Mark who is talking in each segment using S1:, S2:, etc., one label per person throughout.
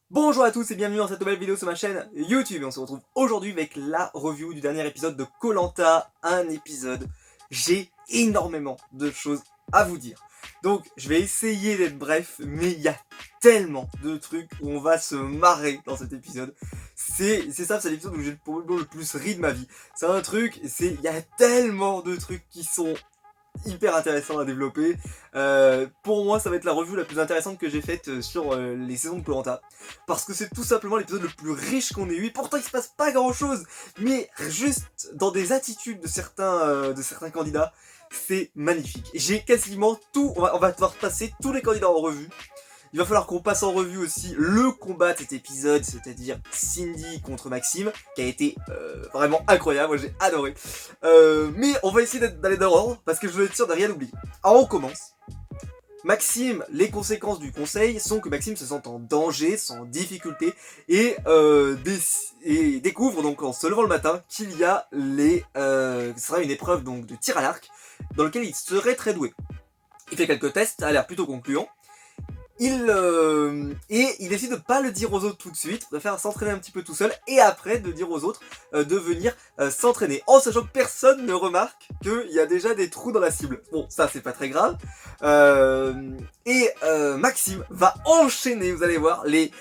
S1: Bonjour à tous et bienvenue dans cette nouvelle vidéo sur ma chaîne YouTube et on se retrouve aujourd'hui avec la review du dernier épisode de koh un épisode. J'ai énormément de choses à vous dire. Donc je vais essayer d'être bref, mais il y a tellement de trucs où on va se marrer dans cet épisode. C'est l'épisode où j'ai le plus ri de ma vie. C'est un truc, il y a tellement de trucs qui sont hyper intéressant à développer. Pour moi, ça va être la revue la plus intéressante que j'ai faite sur les saisons de koh, parce que c'est tout simplement l'épisode le plus riche qu'on ait eu. Et pourtant, il se passe pas grand chose, mais juste dans des attitudes de certains candidats, c'est magnifique. J'ai quasiment tout. On va devoir passer tous les candidats en revue. Il va falloir qu'on passe en revue aussi le combat de cet épisode, c'est-à-dire Cindy contre Maxime, qui a été vraiment incroyable, moi j'ai adoré. Mais on va essayer d'aller dans l'ordre, parce que je veux être sûr de rien oublier. Alors on commence. Maxime, les conséquences du conseil sont que Maxime se sent en danger, sans difficulté, et découvre donc en se levant le matin qu'il y a ce sera une épreuve donc de tir à l'arc, dans lequel il serait très doué. Il fait quelques tests, ça a l'air plutôt concluant. Il décide de pas le dire aux autres tout de suite, de faire s'entraîner un petit peu tout seul, et après de dire aux autres de venir s'entraîner, en sachant que personne ne remarque qu'il y a déjà des trous dans la cible. Bon, ça c'est pas très grave. Maxime va enchaîner, vous allez voir, les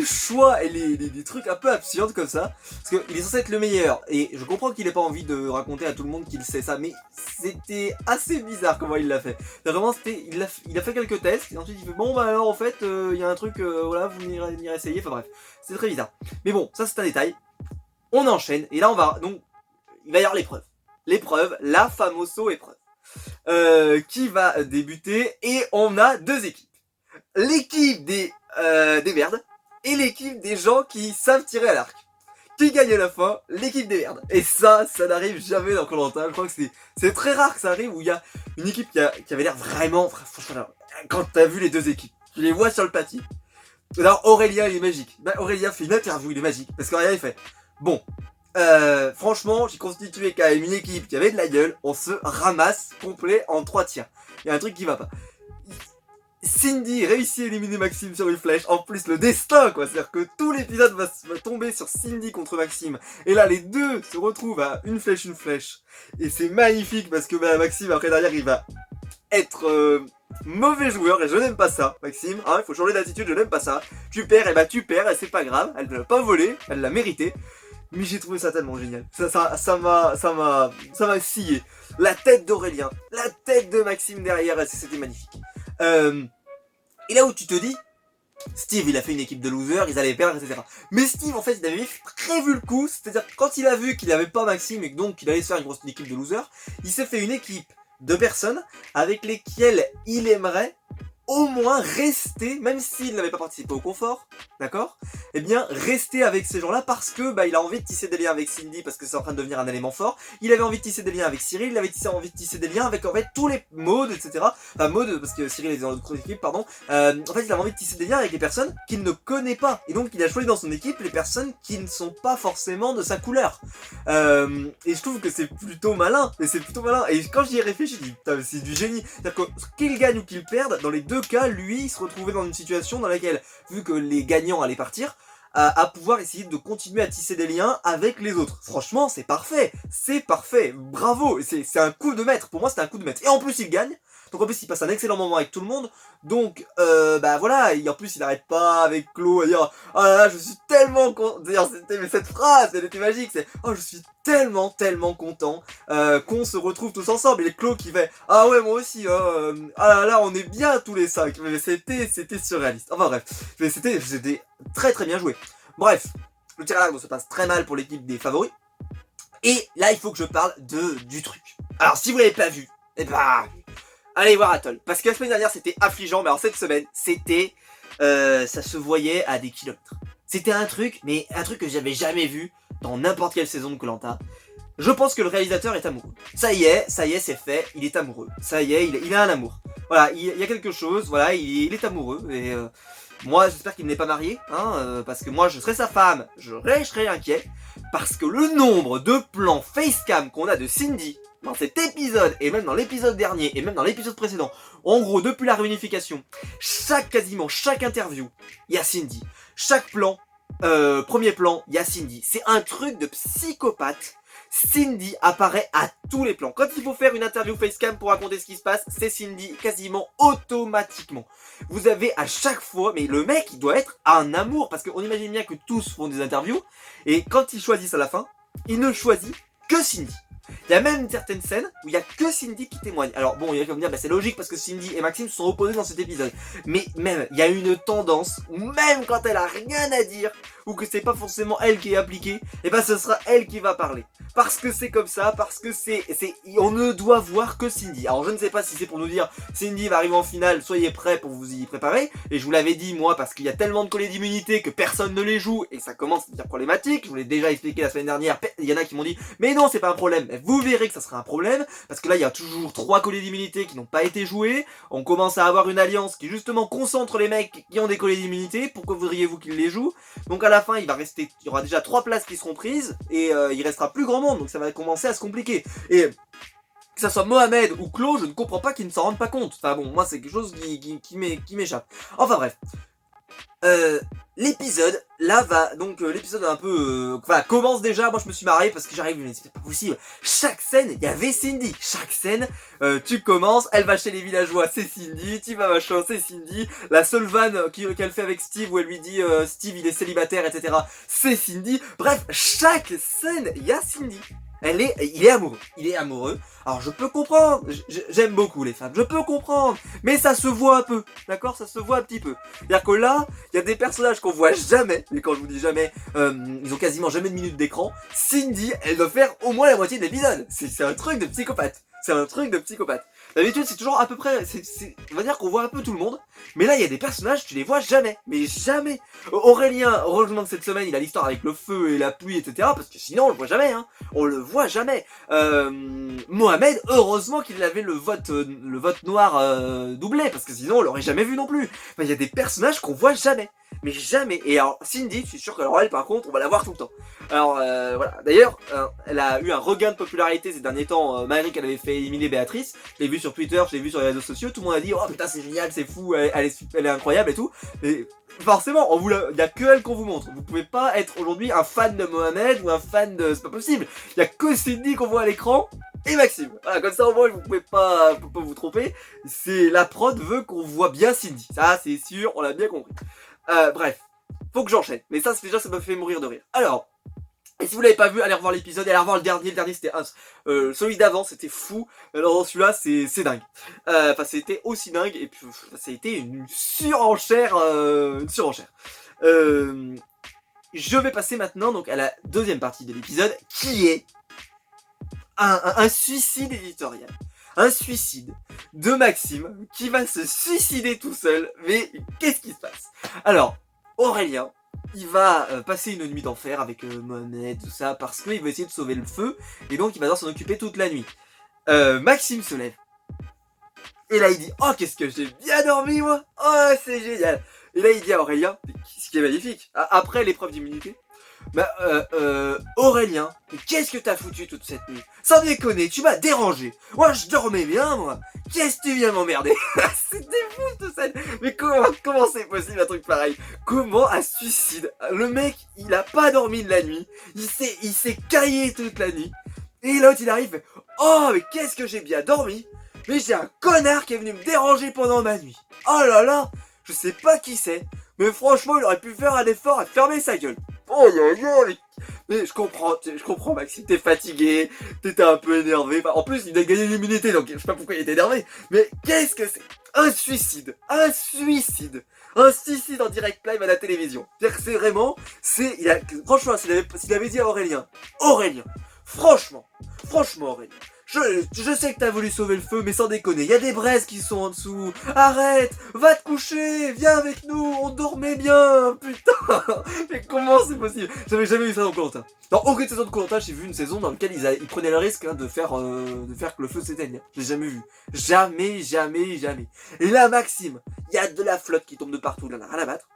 S1: choix et les trucs un peu absurdes comme ça, parce qu'il est censé être le meilleur, et je comprends qu'il ait pas envie de raconter à tout le monde qu'il sait ça, mais c'était assez bizarre comment il l'a fait. Vraiment, il a fait quelques tests, et ensuite il fait bon bah alors en fait, il y a un truc, voilà, vous venir essayer, enfin bref, c'est très bizarre. Mais bon, ça c'est un détail. On enchaîne, et là il va y avoir l'épreuve. L'épreuve, la famoso épreuve. Qui va débuter, et on a deux équipes. L'équipe des merdes et l'équipe des gens qui savent tirer à l'arc. Qui gagne à la fin? L'équipe des merdes. Et ça n'arrive jamais dans koh. Je crois que c'est très rare que ça arrive, où il y a une équipe qui avait l'air vraiment... Franchement, quand t'as vu les deux équipes, tu les vois sur le papier. Alors Aurélien il est magique. Bah, Aurélien fait une interview, il est magique. Parce qu'Aurélien il fait bon, franchement j'ai constitué quand même une équipe qui avait de la gueule. On se ramasse complet en 3 tirs. Il y a un truc qui va pas. Cindy réussit à éliminer Maxime sur une flèche. En plus le destin quoi, c'est-à-dire que tout l'épisode va tomber sur Cindy contre Maxime. Et là les deux se retrouvent à une flèche. Et c'est magnifique parce que bah, Maxime après derrière il va être mauvais joueur, et je n'aime pas ça, Maxime, hein, il faut changer d'attitude, je n'aime pas ça. Tu perds, et bah tu perds, et c'est pas grave, elle ne l'a pas volé, elle l'a mérité. Mais j'ai trouvé ça tellement génial, ça m'a scié. La tête d'Aurélien, la tête de Maxime derrière, c'était magnifique. Et là où tu te dis, Steve il a fait une équipe de losers, ils allaient perdre, etc. Mais Steve en fait il avait prévu le coup, c'est-à-dire que quand il a vu qu'il n'avait pas Maxime et que donc il allait se faire une grosse équipe de losers, il s'est fait une équipe de personnes avec lesquelles il aimerait au moins rester, même s'il n'avait pas participé au confort, d'accord? Eh bien, rester avec ces gens-là parce que bah, il a envie de tisser des liens avec Cindy parce que c'est en train de devenir un élément fort. Il avait envie de tisser des liens avec Cyril, il avait envie de tisser des liens avec en fait tous les modes, etc. Enfin, mode parce que Cyril est dans notre équipe, pardon. En fait, il avait envie de tisser des liens avec les personnes qu'il ne connaît pas. Et donc, il a choisi dans son équipe les personnes qui ne sont pas forcément de sa couleur. Et je trouve que c'est plutôt malin. Et quand j'y ai réfléchi, je dis putain, c'est du génie. C'est-à-dire que qu'il gagne ou qu'il perde, dans les deux cas, lui, il se retrouvait dans une situation dans laquelle, vu que les gagnants allaient partir, à pouvoir essayer de continuer à tisser des liens avec les autres. Franchement, c'est parfait, bravo, c'est un coup de maître, pour moi c'est un coup de maître. Et en plus il gagne, donc en plus il passe un excellent moment avec tout le monde, donc bah voilà, et en plus il arrête pas avec Chloé à dire « Oh là là, je suis tellement content », d'ailleurs cette phrase, elle était magique, c'est « Oh je suis tellement content qu'on se retrouve tous ensemble », et Chloé qui fait « Ah ouais moi aussi, ah là là on est bien tous les 5 », mais c'était surréaliste, enfin bref, mais c'était très bien joué. Bref, le tir à l'arc se passe très mal pour l'équipe des favoris. Et là, il faut que je parle du truc. Alors, si vous l'avez pas vu, eh ben, allez voir Atoll. Parce que la semaine dernière, c'était affligeant, mais alors cette semaine, c'était... ça se voyait à des kilomètres. C'était un truc, mais un truc que j'avais jamais vu dans n'importe quelle saison de koh. Je pense que le réalisateur est amoureux. Ça y est, c'est fait, il est amoureux. Ça y est, il a un amour. Voilà, il y a quelque chose, voilà, il est amoureux, et... moi, j'espère qu'il n'est pas marié, hein, parce que moi, je serais sa femme, je serais inquiet, parce que le nombre de plans facecam qu'on a de Cindy, dans cet épisode, et même dans l'épisode dernier, et même dans l'épisode précédent, en gros, depuis la réunification, quasiment chaque interview, il y a Cindy. Chaque plan, premier plan, il y a Cindy. C'est un truc de psychopathe. Cindy apparaît à tous les plans. Quand il faut faire une interview facecam pour raconter ce qui se passe, c'est Cindy quasiment automatiquement. Vous avez à chaque fois, mais le mec il doit être un amour, parce qu'on imagine bien que tous font des interviews, et quand ils choisissent à la fin, il ne choisit que Cindy. Il y a même certaines scènes où il y a que Cindy qui témoigne. Alors bon, il y a comme dire, c'est logique parce que Cindy et Maxime se sont opposés dans cet épisode. Mais même, il y a une tendance où même quand elle a rien à dire, ou que c'est pas forcément elle qui est appliquée, et ben ce sera elle qui va parler. Parce que c'est comme ça, parce que on ne doit voir que Cindy. Alors je ne sais pas si c'est pour nous dire Cindy va arriver en finale, soyez prêts pour vous y préparer. Et je vous l'avais dit moi parce qu'il y a tellement de collets d'immunité que personne ne les joue et ça commence à devenir problématique. Je vous l'ai déjà expliqué la semaine dernière, il y en a qui m'ont dit mais non c'est pas un problème. Vous verrez que ça sera un problème parce que là il y a toujours 3 collets d'immunité qui n'ont pas été joués. On commence à avoir une alliance qui justement concentre les mecs qui ont des collets d'immunité. Pourquoi voudriez-vous qu'ils les jouent? Donc à la fin il y aura déjà 3 places qui seront prises et il restera plus grand monde. Donc ça va commencer à se compliquer. Et que ça soit Mohamed ou Claude, je ne comprends pas qu'ils ne s'en rendent pas compte. Enfin bon, moi c'est quelque chose qui m'échappe. Enfin bref. L'épisode, là va, donc l'épisode un peu, commence déjà, moi je me suis marré parce que j'arrive, mais c'est pas possible, chaque scène, il y avait Cindy, chaque scène, tu commences, elle va chez les villageois, c'est Cindy, tu vas machin, c'est Cindy, la seule vanne qu'elle fait avec Steve où elle lui dit Steve il est célibataire, etc., c'est Cindy, bref, chaque scène, il y a Cindy. Il est amoureux, alors je peux comprendre, j'aime beaucoup les femmes, je peux comprendre, mais ça se voit un peu, d'accord, ça se voit un petit peu, c'est-à-dire que là, il y a des personnages qu'on voit jamais, et quand je vous dis jamais, ils ont quasiment jamais de minutes d'écran, Cindy, elle doit faire au moins la moitié de l'épisode, c'est un truc de psychopathe, d'habitude c'est toujours à peu près, on va dire qu'on voit un peu tout le monde, mais là il y a des personnages, tu les vois jamais, mais jamais. Aurélien, heureusement que cette semaine il a l'histoire avec le feu et la pluie, etc., parce que sinon on le voit jamais, hein, on le voit jamais. Mohamed, heureusement qu'il avait le vote noir doublé, parce que sinon on l'aurait jamais vu non plus. Enfin, il y a des personnages qu'on voit jamais, mais jamais. Et alors Cindy, je suis sûr que alors elle par contre, on va la voir tout le temps. Alors voilà, d'ailleurs, elle a eu un regain de popularité ces derniers temps, malgré qu'elle avait fait éliminer Béatrice. Je l'ai vu sur Twitter, je l'ai vu sur les réseaux sociaux, tout le monde a dit oh putain c'est génial, c'est fou, elle est incroyable et tout. Et forcément, il y a que elle qu'on vous montre. Vous pouvez pas être aujourd'hui un fan de Mohamed ou un fan de... C'est pas possible. Il y a que Cindy qu'on voit à l'écran et Maxime. Voilà, comme ça au moins vous pouvez pas vous tromper. C'est la prod veut qu'on voit bien Cindy. Ça c'est sûr, on l'a bien compris. Bref, faut que j'enchaîne. Mais ça déjà ça me fait mourir de rire. Alors, et si vous l'avez pas vu, allez revoir l'épisode, allez revoir le dernier c'était celui d'avant, c'était fou, alors celui-là c'est dingue. Enfin c'était aussi dingue, et puis ça a été une surenchère, Je vais passer maintenant donc à la deuxième partie de l'épisode, qui est un suicide éditorial. Un suicide de Maxime, qui va se suicider tout seul, mais qu'est-ce qui se passe? Alors, Aurélien, il va passer une nuit d'enfer avec Mohamed, tout ça, parce qu'il va essayer de sauver le feu, et donc il va devoir s'en occuper toute la nuit. Maxime se lève, et là il dit « Oh, qu'est-ce que j'ai bien dormi, moi! Oh, c'est génial !» Et là il dit à Aurélien, ce qui est magnifique, après l'épreuve d'immunité, Aurélien, mais qu'est-ce que t'as foutu toute cette nuit? Sans déconner, tu m'as dérangé. Moi, je dormais bien, moi. Qu'est-ce que tu viens m'emmerder? C'était fou, cette scène. Mais comment c'est possible, un truc pareil? Comment un suicide? Le mec, il a pas dormi de la nuit. Il s'est caillé toute la nuit. Et l'autre, il arrive, oh, mais qu'est-ce que j'ai bien dormi? Mais j'ai un connard qui est venu me déranger pendant ma nuit. Oh là là, je sais pas qui c'est. Mais franchement, il aurait pu faire un effort à fermer sa gueule. Oh là là, mais je comprends Maxime, t'es fatigué, t'étais un peu énervé, enfin, en plus il a gagné l'immunité donc je sais pas pourquoi il était énervé, mais qu'est-ce que c'est? Un suicide en direct live à la télévision. C'est-à-dire que c'est vraiment, franchement s'il avait dit à Aurélien, franchement Aurélien, je sais que t'as voulu sauver le feu, mais sans déconner, il y a des braises qui sont en dessous. Arrête, va te coucher, viens avec nous, on dormait bien, putain. Mais comment c'est possible? J'avais jamais vu ça dans Koh-Lanta. Dans aucune saison de Koh-Lanta, j'ai vu une saison dans laquelle ils prenaient le risque de faire que le feu s'éteigne. J'ai jamais vu. Jamais. Et là, Maxime, il y a de la flotte qui tombe de partout, il en a rien à battre.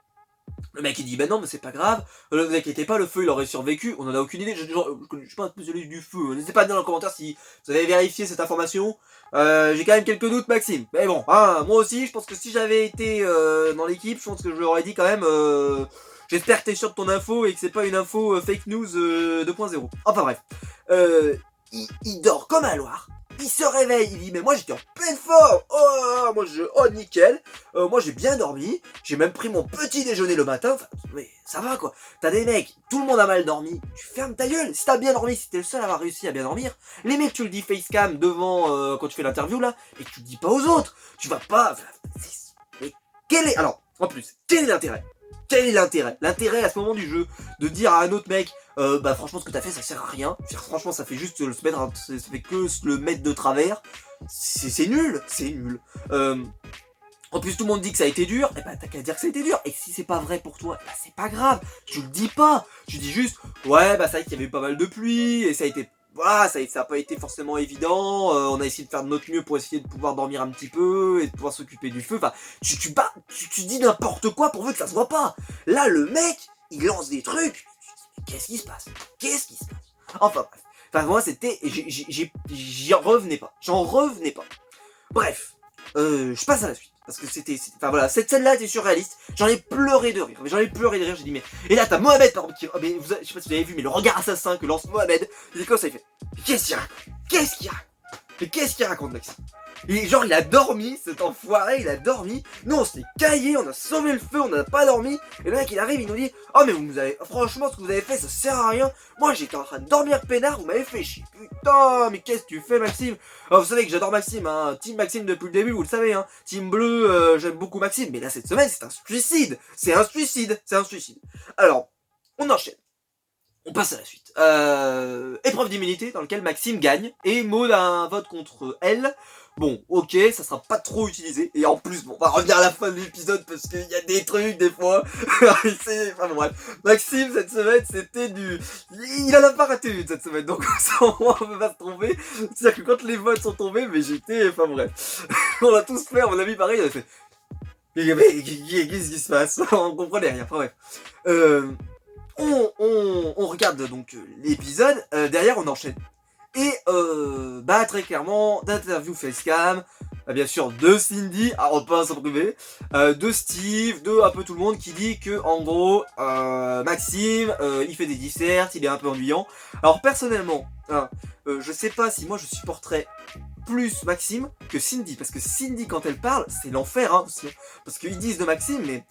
S1: Le mec il dit bah non mais c'est pas grave, ne vous inquiétez pas, le feu il aurait survécu, on en a aucune idée, je suis pas un spécialiste du feu, n'hésitez pas à dire dans les commentaires si vous avez vérifié cette information, j'ai quand même quelques doutes Maxime, mais bon, hein, moi aussi je pense que si j'avais été dans l'équipe, je pense que je leur aurais dit quand même, j'espère que t'es sûr de ton info et que c'est pas une info fake news 2.0, enfin bref, il dort comme un loir. Il se réveille, il dit mais moi j'étais en pleine forme, oh nickel, moi j'ai bien dormi, j'ai même pris mon petit déjeuner le matin, enfin, mais ça va quoi, t'as des mecs, tout le monde a mal dormi, tu fermes ta gueule, si t'as bien dormi, si t'es le seul à avoir réussi à bien dormir, les mecs tu le dis facecam devant quand tu fais l'interview là, et tu le dis pas aux autres, tu vas pas, mais quel est, alors en plus, quel est l'intérêt? Quel est l'intérêt? L'intérêt à ce moment du jeu de dire à un autre mec bah franchement ce que t'as fait ça sert à rien. Franchement ça fait juste le mettre, ça fait que le mettre de travers. C'est nul, c'est nul. En plus tout le monde dit que ça a été dur, et bah t'as qu'à dire que ça a été dur. Et si c'est pas vrai pour toi, bah c'est pas grave. Tu le dis pas. Tu dis juste ouais bah ça qu'il y avait eu pas mal de pluie et ça a été. Voilà, ça a pas été forcément évident, on a essayé de faire de notre mieux pour essayer de pouvoir dormir un petit peu et de pouvoir s'occuper du feu, enfin, tu dis n'importe quoi pourvu que ça se voit pas. Là, le mec, il lance des trucs, qu'est-ce qui se passe? Qu'est-ce qui se passe? Enfin bref, enfin moi c'était, j'en revenais pas, Bref, je passe à la suite. Parce que enfin voilà, cette scène-là était surréaliste. J'en ai pleuré de rire. J'ai dit mais. Et là t'as Mohamed par exemple qui. Oh, mais je sais pas si vous avez vu, mais le regard assassin que lance Mohamed. Il est comme ça, il fait. Mais qu'est-ce qu'il raconte? Mais qu'est-ce qu'il raconte Maxime? Et genre il a dormi, cet enfoiré, il a dormi. Nous on s'est caillé, on a sauvé le feu, on n'a pas dormi. Et le mec il arrive, il nous dit oh mais vous avez. Franchement ce que vous avez fait ça sert à rien. Moi j'étais en train de dormir peinard, vous m'avez fait chier. Putain mais qu'est-ce que tu fais Maxime? Vous savez que j'adore Maxime, hein. Team Maxime depuis le début, vous le savez, hein. Team bleu, j'aime beaucoup Maxime. Mais là cette semaine c'est un suicide. C'est un suicide. Alors, on enchaîne. On passe à la suite. Épreuve d'immunité dans laquelle Maxime gagne et Maud a un vote contre elle. Bon, ok, ça sera pas trop utilisé. Et en plus, bon, on va revenir à la fin de l'épisode parce qu'il y a des trucs des fois. Enfin bon, bref. Maxime, cette semaine, c'était du... Il en a pas raté une cette semaine, donc on peut pas se tromper. C'est-à-dire que quand les votes sont tombés, mais j'étais... Enfin bref. On a tous fait, à mon avis, pareil, on a fait... Qu'est-ce qui se passe? On comprenait rien, enfin bref. On regarde donc l'épisode, derrière on enchaîne. Et bah très clairement, d'interview facecam, bien sûr de Cindy, à repas sans privé, de Steve, de un peu tout le monde qui dit que en gros, Maxime, il fait des dissertes, il est un peu ennuyant. Alors personnellement, hein, je sais pas si moi je supporterais plus Maxime que Cindy, parce que Cindy quand elle parle c'est l'enfer hein, aussi. Parce qu'ils disent de Maxime mais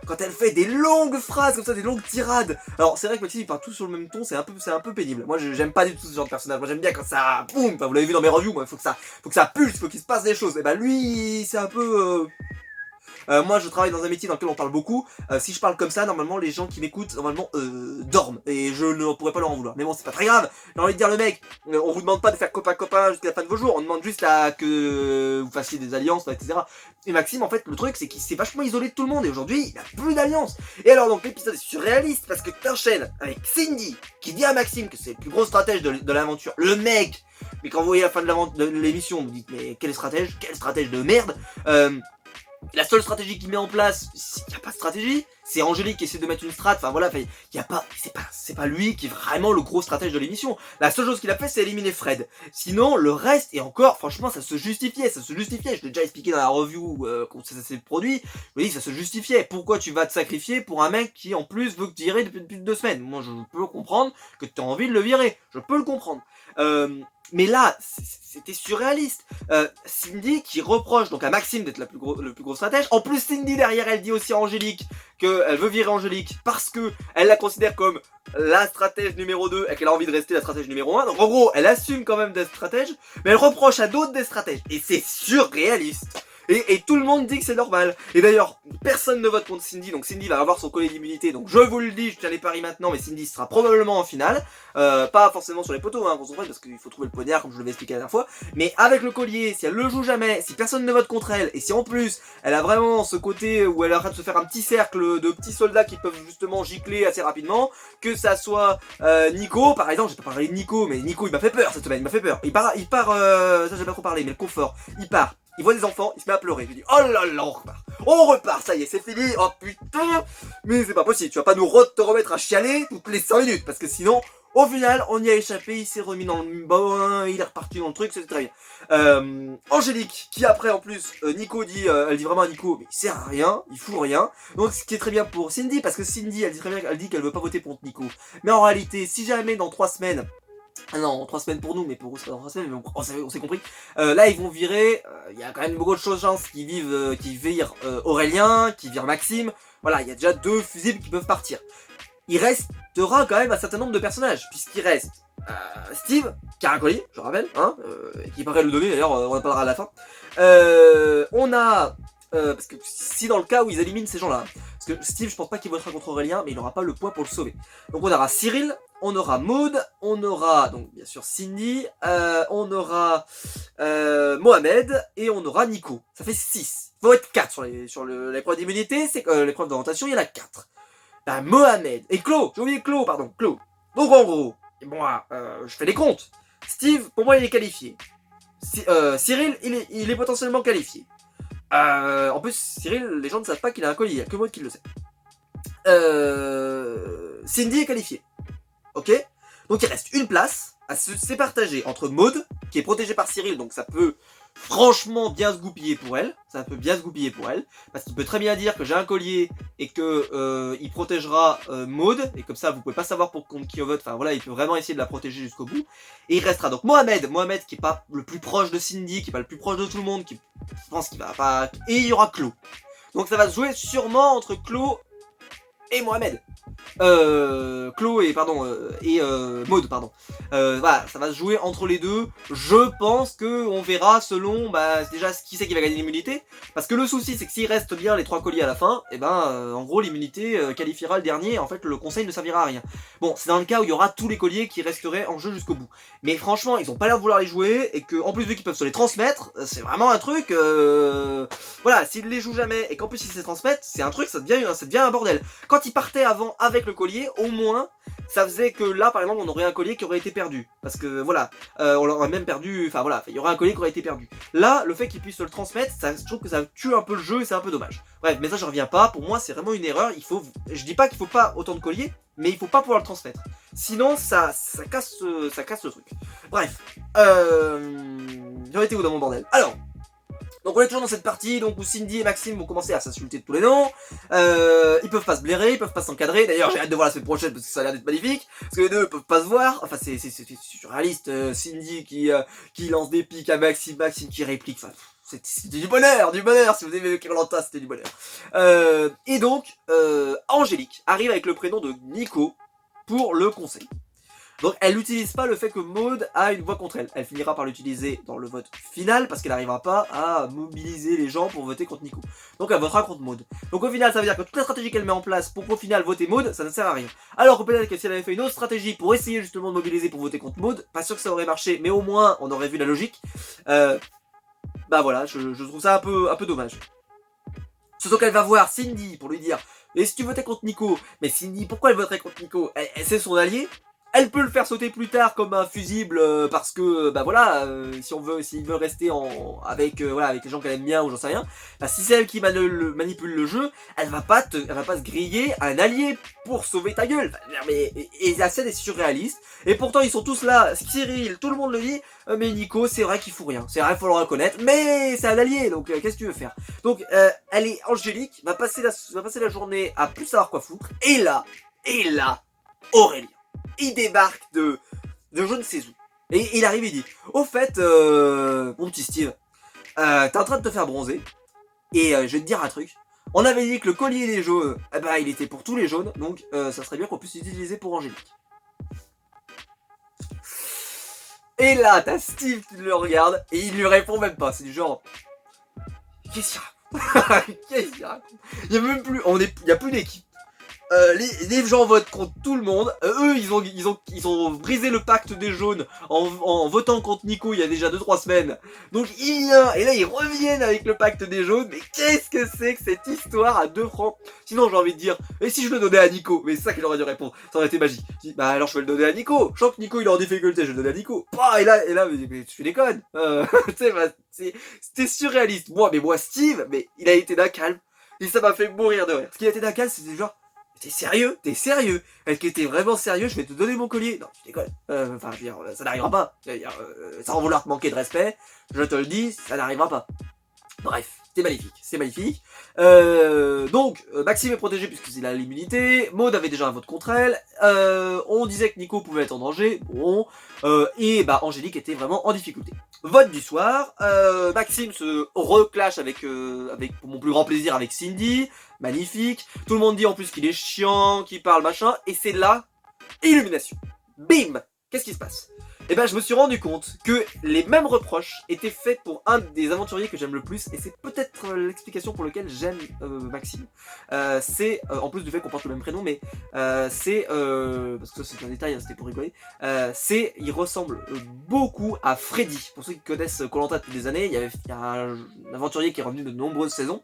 S1: quand elle fait des longues phrases comme ça, des longues tirades. Alors c'est vrai que Maxime il parle tout sur le même ton, c'est un peu pénible. Moi j'aime pas du tout ce genre de personnage, moi j'aime bien quand ça boum, enfin, vous l'avez vu dans mes reviews, moi faut que ça pulse, faut qu'il se passe des choses. Et bah lui c'est un peu moi je travaille dans un métier dans lequel on parle beaucoup, si je parle comme ça, normalement les gens qui m'écoutent, normalement dorment, et je ne pourrais pas leur en vouloir. Mais bon c'est pas très grave, j'ai envie de dire le mec, on vous demande pas de faire copain-copain jusqu'à la fin de vos jours, on demande juste là que vous fassiez des alliances, etc. Et Maxime en fait le truc c'est qu'il s'est vachement isolé de tout le monde, et aujourd'hui il a plus d'alliance. Et alors donc l'épisode est surréaliste parce que t'enchaînes avec Cindy qui dit à Maxime que c'est le plus gros stratège de l'aventure, le mec. Mais quand vous voyez la fin de l'émission, vous dites mais quel stratège de merde. La seule stratégie qu'il met en place, il n'y a pas de stratégie, c'est Angélique qui essaie de mettre une strat, enfin voilà, y a pas, c'est pas lui qui est vraiment le gros stratège de l'émission. La seule chose qu'il a fait c'est éliminer Fred. Sinon le reste, et encore franchement ça se justifiait, je l'ai déjà expliqué dans la review quand ça s'est produit, je dis ça se justifiait. Pourquoi tu vas te sacrifier pour un mec qui en plus veut te virer depuis 2 semaines? Moi je peux comprendre que tu as envie de le virer, je peux le comprendre. Mais là, c'était surréaliste. Cindy qui reproche donc à Maxime d'être le plus gros stratège. En plus, Cindy derrière, elle dit aussi à Angélique qu'elle veut virer Angélique parce que elle la considère comme la stratège numéro 2 et qu'elle a envie de rester la stratège numéro 1. Donc en gros, elle assume quand même d'être stratège, mais elle reproche à d'autres des stratèges. Et c'est surréaliste. Et tout le monde dit que c'est normal. Et d'ailleurs, personne ne vote contre Cindy, donc Cindy va avoir son collier d'immunité. Donc je vous le dis, je tiens les paris maintenant, mais Cindy sera probablement en finale. Pas forcément sur les poteaux, hein, qu'on s'en fout, parce qu'il faut trouver le poignard, comme je l'avais expliqué la dernière fois. Mais avec le collier, si elle le joue jamais, si personne ne vote contre elle, et si en plus, elle a vraiment ce côté où elle arrête de se faire un petit cercle de petits soldats qui peuvent justement gicler assez rapidement, que ça soit Nico, par exemple, j'ai pas parlé de Nico, mais Nico il m'a fait peur cette semaine, il m'a fait peur. Il part, ça j'ai pas trop parlé, mais le confort, il part. il voit des enfants, il se met à pleurer. Je lui dis, oh là là, on repart, ça y est, c'est fini, oh putain, mais c'est pas possible, tu vas pas te remettre à chialer toutes les 5 minutes, parce que sinon, au final, on y a échappé, il s'est remis dans le bain, il est reparti dans le truc, c'est très bien. Angélique, qui après en plus, Nico dit, elle dit vraiment à Nico, mais il sert à rien, il fout rien. Donc ce qui est très bien pour Cindy, parce que Cindy, elle dit très bien, elle dit qu'elle veut pas voter pour Nico. Mais en réalité, si jamais dans 3 semaines, ah non, 3 semaines pour nous, mais pour eux c'est pas dans 3 semaines, mais on s'est compris. Là ils vont virer, il y a quand même beaucoup de chances qui virent Aurélien, qui virent Maxime. Voilà, il y a déjà 2 fusibles qui peuvent partir. Il restera quand même un certain nombre de personnages, puisqu'il reste Steve, qui a un collier, je rappelle, hein, qui paraît le donner, d'ailleurs on en parlera à la fin. On a... parce que si dans le cas où ils éliminent ces gens-là, parce que Steve je pense pas qu'il votera contre Aurélien, mais il n'aura pas le poids pour le sauver. Donc on aura Cyril, on aura Maud, on aura donc bien sûr Cindy, on aura Mohamed, et on aura Nico. Ça fait 6. Il faut être 4 sur l'épreuve d'immunité, c'est l'épreuve d'orientation, il y en a 4. Ben, Mohamed, et Claude, j'ai oublié Claude, pardon, Claude. Donc en gros, moi, je fais les comptes. Steve, pour moi, il est qualifié. Cyril, il est potentiellement qualifié. En plus, Cyril, les gens ne savent pas qu'il a un collier, il n'y a que moi qui le sais. Cindy est qualifiée. Ok. Donc il reste une place à se partager entre Maud, qui est protégée par Cyril, donc ça peut franchement bien se goupiller pour elle. Ça peut bien se goupiller pour elle. Parce qu'il peut très bien dire que j'ai un collier et que il protégera Maud. Et comme ça, vous pouvez pas savoir pour contre qui on vote. Enfin voilà, il peut vraiment essayer de la protéger jusqu'au bout. Et il restera donc Mohamed qui est pas le plus proche de Cindy, qui est pas le plus proche de tout le monde, qui je pense qu'il va pas... Et il y aura Claude. Donc ça va se jouer sûrement entre Claude et Mohamed. Claude et Maud, pardon. Voilà, ça va se jouer entre les deux. Je pense que on verra selon déjà qui c'est qui va gagner l'immunité. Parce que le souci c'est que s'il reste bien les 3 colliers à la fin, et en gros l'immunité qualifiera le dernier. En fait le conseil ne servira à rien. Bon, c'est dans le cas où il y aura tous les colliers qui resteraient en jeu jusqu'au bout. Mais franchement ils ont pas l'air de vouloir les jouer. Et que en plus vu qu'ils peuvent se les transmettre, c'est vraiment un truc voilà, s'ils les jouent jamais et qu'en plus ils se les transmettent, c'est un truc, ça devient un bordel. Quand ils partaient avant avec le collier, au moins ça faisait que là par exemple on aurait un collier qui aurait été perdu. Parce que voilà, on l'aurait même perdu, enfin voilà, il y aurait un collier qui aurait été perdu. Là, le fait qu'ils puissent se le transmettre, je trouve que ça tue un peu le jeu et c'est un peu dommage. Bref, mais ça je reviens pas, pour moi c'est vraiment une erreur, je dis pas qu'il faut pas autant de colliers, mais il faut pas pouvoir le transmettre. Sinon ça casse le truc. Bref, j'en étais où dans mon bordel? Alors, donc on est toujours dans cette partie donc où Cindy et Maxime vont commencer à s'insulter de tous les noms. Ils peuvent pas se blairer, ils peuvent pas s'encadrer. D'ailleurs j'ai hâte de voir la semaine prochaine parce que ça a l'air d'être magnifique. Parce que les deux peuvent pas se voir. Enfin c'est surréaliste. Cindy qui lance des pics à Maxime, Maxime qui réplique. Enfin c'était du bonheur, du bonheur. Si vous aimez Koh-Lanta, c'était du bonheur. Et donc Angélique arrive avec le prénom de Nico pour le conseil. Donc elle n'utilise pas le fait que Maud a une voix contre elle. Elle finira par l'utiliser dans le vote final parce qu'elle n'arrivera pas à mobiliser les gens pour voter contre Nico. Donc elle votera contre Maud. Donc au final ça veut dire que toute la stratégie qu'elle met en place pour qu'au final voter Maud, ça ne sert à rien. Alors que peut-être que si elle avait fait une autre stratégie pour essayer justement de mobiliser pour voter contre Maud, pas sûr que ça aurait marché, mais au moins on aurait vu la logique. Bah voilà, je trouve ça un peu dommage. Surtout qu'elle va voir Cindy pour lui dire « Et si tu votais contre Nico ?» Mais Cindy, pourquoi elle voterait contre Nico? C'est son allié. Elle peut le faire sauter plus tard comme un fusible parce que bah voilà s'il veut rester avec les gens qu'elle aime bien ou j'en sais rien, si c'est elle qui manipule le jeu, elle va pas se griller un allié pour sauver ta gueule. Et la scène est surréaliste et pourtant ils sont tous là, Cyril, tout le monde le dit, mais Nico c'est vrai qu'il fout rien, c'est vrai il faut le reconnaître, mais c'est un allié donc qu'est-ce que tu veux faire? Donc Angélique va passer la journée à plus savoir quoi foutre et là Aurélien. Il débarque de je ne sais où. Et il arrive et il dit « Au fait, mon petit Steve, t'es en train de te faire bronzer. Et je vais te dire un truc. On avait dit que le collier des jaunes, il était pour tous les jaunes. Donc ça serait bien qu'on puisse l'utiliser pour Angélique. » Et là, t'as Steve qui le regarde et il lui répond même pas. C'est du genre « Qu'est-ce qu'il raconte? Qu'est-ce qu'il raconte ?» Il y a même plus, il y a plus d'équipe. les gens votent contre tout le monde. Eux, ils ont brisé le pacte des jaunes en votant contre Nico il y a déjà 2-3 semaines. Donc il vient, et là ils reviennent avec le pacte des jaunes. Mais qu'est-ce que c'est que cette histoire à 2 francs? Sinon j'ai envie de dire, et si je le donnais à Nico? Mais c'est ça qu'il aurait dû répondre, ça aurait été magique. Je dis, bah alors je vais le donner à Nico. Je sens que Nico il est en difficulté, je vais le donner à Nico. Bah, et là, mais tu déconnes. Tu sais, bah, c'était surréaliste. Moi Steve, mais il a été d'un calme. Et ça m'a fait mourir de rire. Ce qui a été d'un calme, c'était genre, t'es sérieux? T'es sérieux? Est-ce que t'es vraiment sérieux? Je vais te donner mon collier. Non, tu déconnes. Enfin, je veux dire, ça n'arrivera pas. Sans vouloir te manquer de respect, je te le dis, ça n'arrivera pas. Bref, c'est magnifique, c'est magnifique. Donc, Maxime est protégé puisqu'il a l'immunité. Maud avait déjà un vote contre elle. On disait que Nico pouvait être en danger. Bon. Et bah, Angélique était vraiment en difficulté. Vote du soir. Maxime se reclash avec, pour mon plus grand plaisir, avec Cindy. Magnifique. Tout le monde dit en plus qu'il est chiant, qu'il parle machin. Et c'est là, illumination. Bim! Qu'est-ce qui se passe? Et ben je me suis rendu compte que les mêmes reproches étaient faits pour un des aventuriers que j'aime le plus, et c'est peut-être l'explication pour laquelle j'aime Maxime. C'est, en plus du fait qu'on porte le même prénom, mais c'est, parce que ça c'est un détail, hein, c'était pour rigoler, il ressemble beaucoup à Freddy. Pour ceux qui connaissent Koh-Lanta depuis des années, il y a un aventurier qui est revenu de nombreuses saisons,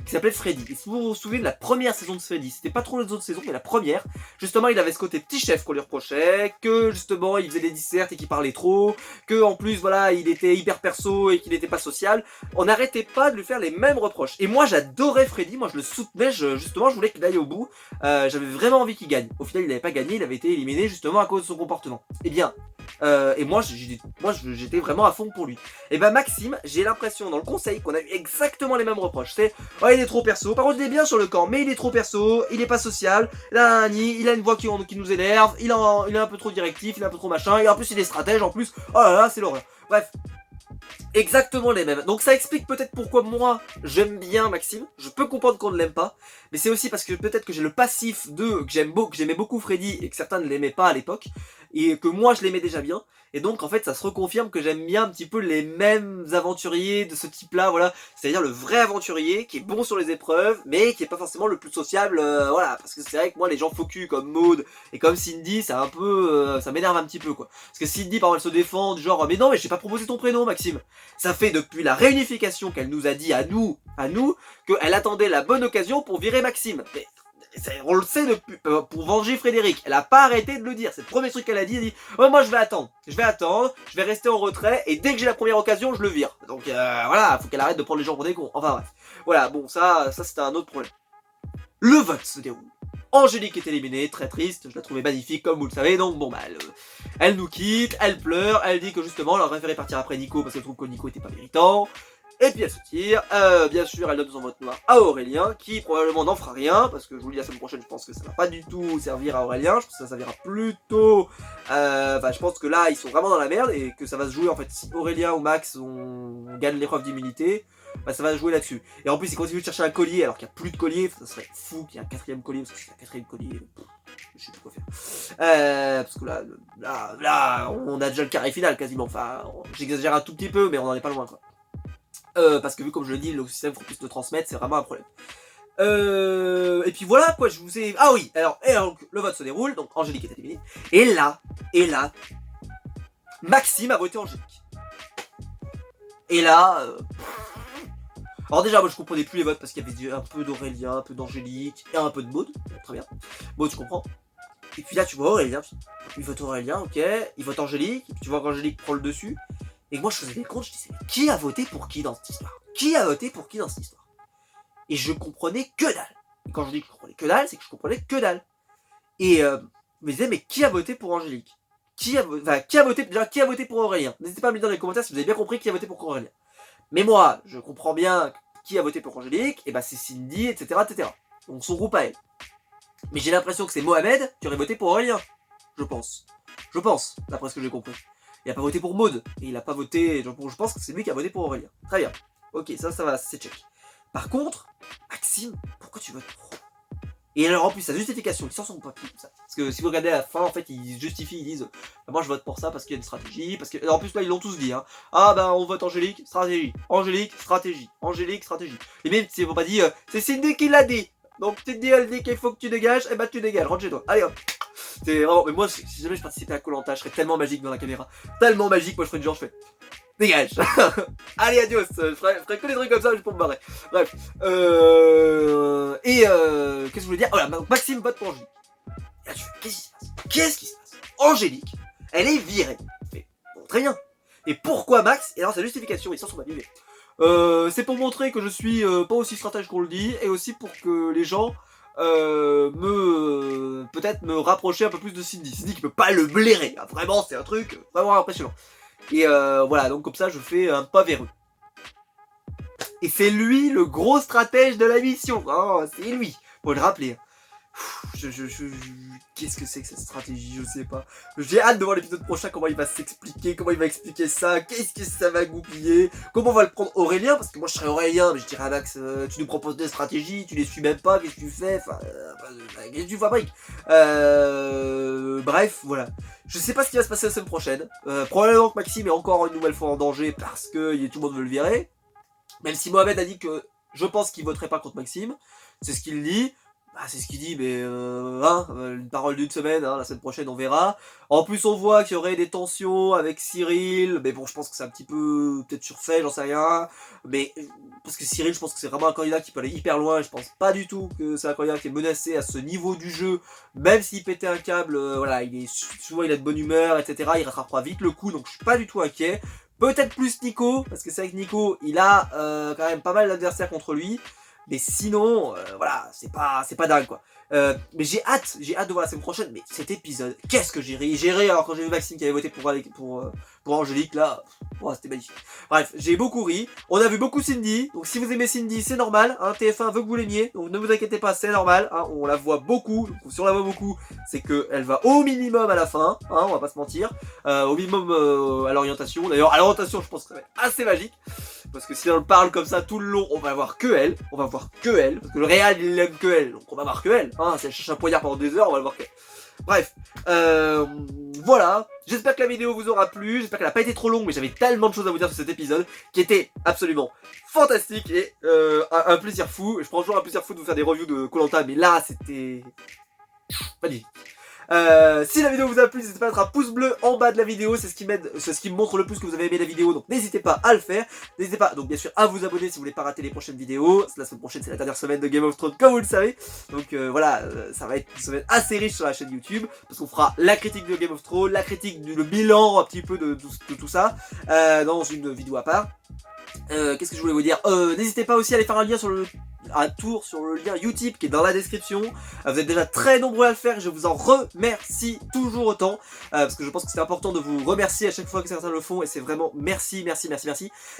S1: qui s'appelait Freddy. Et si vous vous souvenez de la première saison de Freddy, c'était pas trop les autres saisons, mais la première, justement, il avait ce côté petit chef qu'on lui reprochait, que justement, il faisait des dissertes et qu'il parlait trop, que en plus, voilà, il était hyper perso et qu'il n'était pas social. On n'arrêtait pas de lui faire les mêmes reproches. Et moi, j'adorais Freddy, moi, je le soutenais, justement, je voulais qu'il aille au bout. J'avais vraiment envie qu'il gagne. Au final, il n'avait pas gagné, il avait été éliminé justement à cause de son comportement. Eh bien, et moi, j'étais vraiment à fond pour lui. Et ben Maxime, j'ai l'impression dans le conseil qu'on a eu exactement les mêmes reproches. C'est, oh, il est trop perso. Par contre, il est bien sur le camp, mais il est trop perso. Il est pas social. Il a une voix qui nous énerve. Il est un peu trop directif. Il est un peu trop machin. Et en plus, il est stratège. En plus, oh là là, c'est l'horreur. Bref. Exactement les mêmes. Donc ça explique peut-être pourquoi moi j'aime bien Maxime. Je peux comprendre qu'on ne l'aime pas, mais c'est aussi parce que peut-être que j'ai le passif que j'aimais beaucoup Freddy et que certains ne l'aimaient pas à l'époque, et que moi je l'aimais déjà bien. Et donc en fait ça se reconfirme que j'aime bien un petit peu les mêmes aventuriers de ce type-là, voilà. C'est-à-dire le vrai aventurier qui est bon sur les épreuves, mais qui est pas forcément le plus sociable, voilà. Parce que c'est vrai que moi les gens faux cul comme Maud et comme Cindy, c'est un peu, ça m'énerve un petit peu quoi. Parce que Cindy par exemple elle se défend du genre mais non mais j'ai pas proposé ton prénom Maxime. Ça fait depuis la réunification qu'elle nous a dit à nous, qu'elle attendait la bonne occasion pour virer Maxime. Mais on le sait depuis, pour venger Frédéric. Elle a pas arrêté de le dire. C'est le premier truc qu'elle a dit. Elle dit, oh, moi je vais attendre, je vais rester en retrait et dès que j'ai la première occasion, je le vire. Donc voilà, faut qu'elle arrête de prendre les gens pour des cons. Enfin bref. Voilà, bon ça c'était un autre problème. Le vote se déroule. Angélique est éliminée, très triste, je la trouvais magnifique comme vous le savez, donc bon bah elle nous quitte, elle pleure, elle dit que justement elle aurait préféré partir après Nico parce qu'elle trouve que Nico était pas méritant, et puis elle se tire, bien sûr elle donne son vote noir à Aurélien, qui probablement n'en fera rien, parce que je vous le dis la semaine prochaine, je pense que ça va pas du tout servir à Aurélien, je pense que ça servira plutôt, je pense que là ils sont vraiment dans la merde, et que ça va se jouer en fait, si Aurélien ou Max on gagne l'épreuve d'immunité, bah ça va jouer là-dessus. Et en plus, il continue de chercher un collier alors qu'il n'y a plus de collier. Ça serait fou qu'il y ait un quatrième collier, parce que c'est un quatrième collier. Je sais plus quoi faire. Parce que là, on a déjà le carré final quasiment. Enfin, j'exagère un tout petit peu, mais on n'en est pas loin quoi. Parce que vu comme je le dis, le système faut plus de transmettre, c'est vraiment un problème. Et puis voilà quoi, je vous ai. Ah oui, alors le vote se déroule, donc Angélique est éliminée. Et là, Maxime a voté Angélique. Et là. Alors déjà, moi je comprenais plus les votes parce qu'il y avait un peu d'Aurélien, un peu d'Angélique et un peu de Maud. Très bien. Maud, je comprends. Et puis là, tu vois Aurélien, il vote Aurélien, ok. Il vote Angélique, et puis tu vois qu'Angélique prend le dessus. Et moi je faisais des comptes, je disais, mais qui a voté pour qui dans cette histoire? Qui a voté pour qui dans cette histoire? Et je comprenais que dalle. Et quand je dis que je comprenais que dalle, c'est que je comprenais que dalle. Et je me disais, mais qui a voté pour Angélique? Qui a voté pour Aurélien? N'hésitez pas à me dire dans les commentaires si vous avez bien compris qui a voté pour Aurélien. Mais moi, je comprends bien qui a voté pour Angélique, et bah c'est Cindy, etc., etc. Donc son groupe à elle. Mais j'ai l'impression que c'est Mohamed qui aurait voté pour Aurélien. Je pense, d'après ce que j'ai compris. Il a pas voté pour Maud, et il a pas voté... Je pense que c'est lui qui a voté pour Aurélien. Très bien. Ok, ça va, c'est check. Par contre, Maxime, pourquoi tu votes pour? Et alors en plus sa justification, il sort son papier comme ça. Parce que si vous regardez à la fin, en fait, ils justifient, ils disent moi je vote pour ça parce qu'il y a une stratégie, parce que. Alors, en plus là ils l'ont tous dit, hein. Ah bah on vote Angélique, stratégie. Angélique, stratégie. Angélique, stratégie. Et même s'ils n'ont pas dit c'est Cindy qui l'a dit. Donc tu te dis, elle dit qu'il faut que tu dégages, et bah tu dégages, rentre chez toi. Allez hop. C'est vraiment, mais moi, si jamais je participais à Koh-Lanta, je serais tellement magique dans la caméra. Tellement magique, moi je ferais du genre, je fais dégage. Allez, adios. Je ferais que des trucs comme ça juste pour me barrer. Bref. Qu'est-ce que je voulais dire? Voilà, donc Maxime vote pour Angélique. Et là, tu fais, qu'est-ce qui se passe? Qu'est-ce qui se passe? Angélique, elle est virée. Mais, bon, très bien. Et pourquoi Max? Et alors, sa justification, il sort sur ma vidéo. C'est pour montrer que je suis pas aussi stratège qu'on le dit, et aussi pour que les gens peut-être me rapprocher un peu plus de Cindy. Cindy qui peut pas le blairer, hein. Vraiment c'est un truc vraiment impressionnant. Et voilà, donc comme ça je fais un pas vers eux. Et c'est lui le gros stratège de la mission, hein, c'est lui, faut le rappeler. Qu'est-ce que c'est que cette stratégie? Je sais pas. J'ai hâte de voir l'épisode prochain, comment il va s'expliquer, comment il va expliquer ça, qu'est-ce que ça va goupiller, comment on va le prendre Aurélien, parce que moi je serais Aurélien, mais je dirais à Max, tu nous proposes des stratégies, tu les suis même pas, qu'est-ce que tu fais, enfin, qu'est-ce que tu fabriques? Bref, voilà. Je sais pas ce qui va se passer la semaine prochaine. Probablement que Maxime est encore une nouvelle fois en danger parce que tout le monde veut le virer. Même si Mohamed a dit que je pense qu'il voterait pas contre Maxime, c'est ce qu'il dit. Bah, c'est ce qu'il dit, mais une parole d'une semaine, hein, la semaine prochaine on verra. En plus on voit qu'il y aurait des tensions avec Cyril, mais bon je pense que c'est un petit peu peut-être surfait, j'en sais rien. Mais parce que Cyril je pense que c'est vraiment un candidat qui peut aller hyper loin, et je pense pas du tout que c'est un candidat qui est menacé à ce niveau du jeu, même s'il pétait un câble, voilà, il est souvent il a de bonne humeur, etc. Il rattrapera vite le coup, donc je suis pas du tout inquiet. Peut-être plus Nico, parce que c'est vrai que Nico, il a quand même pas mal d'adversaires contre lui. Mais sinon, voilà, c'est pas dingue quoi. Mais j'ai hâte de voir la semaine prochaine. Mais cet épisode, qu'est-ce que j'ai ri. J'ai ri alors quand j'ai vu Maxime qui avait voté pour Angélique, là, oh, c'était magnifique. Bref, j'ai beaucoup ri. On a vu beaucoup Cindy. Donc si vous aimez Cindy, c'est normal. Hein, TF1 veut que vous l'aimiez. Donc ne vous inquiétez pas, c'est normal. Hein, on la voit beaucoup. Donc, si on la voit beaucoup, c'est qu'elle va au minimum à la fin. Hein, on va pas se mentir. Au minimum à l'orientation. D'ailleurs, à l'orientation, je pense que ça va être assez magique. Parce que si on parle comme ça tout le long, on va voir que elle. On va voir que elle. Parce que le Real, il aime que elle. Donc on va voir que elle. Hein, si elle cherche un poignard pendant des heures, on va le voir que elle. Bref. Voilà. J'espère que la vidéo vous aura plu. J'espère qu'elle n'a pas été trop longue. Mais j'avais tellement de choses à vous dire sur cet épisode. Qui était absolument fantastique. Et un plaisir fou. Je prends toujours un plaisir fou de vous faire des reviews de Koh-Lanta. Mais là, c'était magnifique. Si la vidéo vous a plu, n'hésitez pas à mettre un pouce bleu en bas de la vidéo, c'est ce qui m'aide, c'est ce qui me montre le plus que vous avez aimé la vidéo, donc n'hésitez pas à le faire. N'hésitez pas donc bien sûr à vous abonner si vous voulez pas rater les prochaines vidéos. La semaine prochaine c'est la dernière semaine de Game of Thrones comme vous le savez. Donc voilà, ça va être une semaine assez riche sur la chaîne YouTube, parce qu'on fera la critique de Game of Thrones, la critique le bilan un petit peu de tout ça, dans une vidéo à part. Qu'est-ce que je voulais vous dire? N'hésitez pas aussi à aller faire un tour sur le lien Utip qui est dans la description. Vous êtes déjà très nombreux à le faire et je vous en remercie toujours autant, parce que je pense que c'est important de vous remercier à chaque fois que certains le font, et c'est vraiment merci.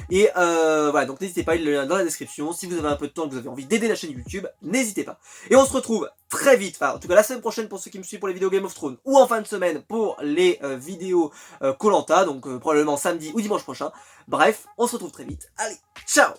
S1: Et voilà, donc n'hésitez pas, il est dans la description. Si vous avez un peu de temps et que vous avez envie d'aider la chaîne YouTube, n'hésitez pas. Et on se retrouve très vite, enfin en tout cas la semaine prochaine pour ceux qui me suivent pour les vidéos Game of Thrones, ou en fin de semaine pour les vidéos Koh-Lanta, donc probablement samedi ou dimanche prochain. Bref, on se retrouve très vite. Allez, ciao!